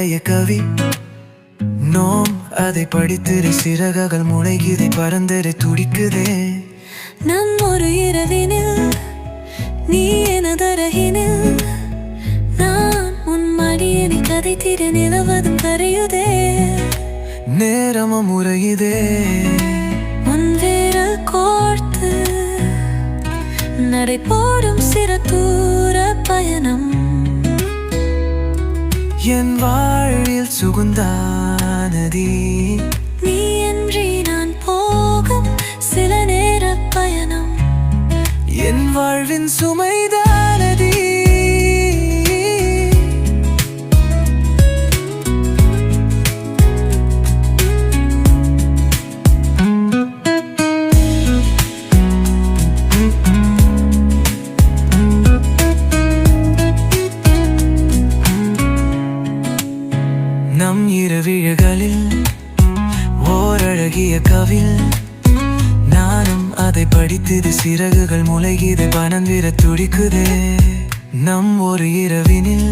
பழைய கவி நோம் அதை படித்திரு சிறகுகள் முளைகிதை பறந்தரு துடிக்குதே. நம் ஒரு இரவினில் நீ எனதரகினில் நான் உன் மடியினை கதைத்திரு நிலவதும் கரையுதே. நேரமும் முறையுதே உன் வீரல் கோர்த்து நடை போடும் சிறு தூர பயணம் என் வாழ்வில் சுகுந்தானதி. நீ இன்றி நான் போகும் சில நேர பயணம் என் வாழ்வின் சுமைதானதி. நம் இரவிழகளில் ஓரழகிய கவில் நானும் அதை படித்தது சிறகுகள் முளைகிது பனந்திர துடிக்குதே. நம் ஒரு இரவினில்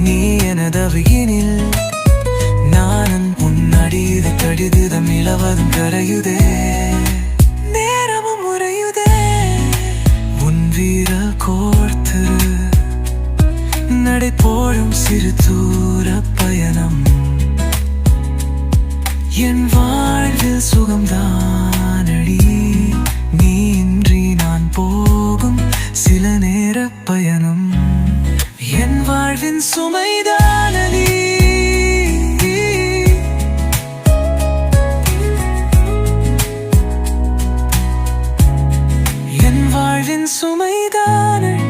நீ எனதவியினில் நானும் உன்னடியிதை கடிதுதம் நிலவதும் கரையுதே. நேரமும் முறையுதே உன் வீரல் கோர்த்து நடை போடும் சிறு தூர பயணம் என் வாழ்வில் சுகம்தானடி. நீ இன்றி நான் போகும் சில நேர பயணம் என் வாழ்வின் சுமைதானடி. என் வாழ்வின் சுமைதானடி.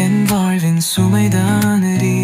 என் வாழ்வின் சுமைதானடி.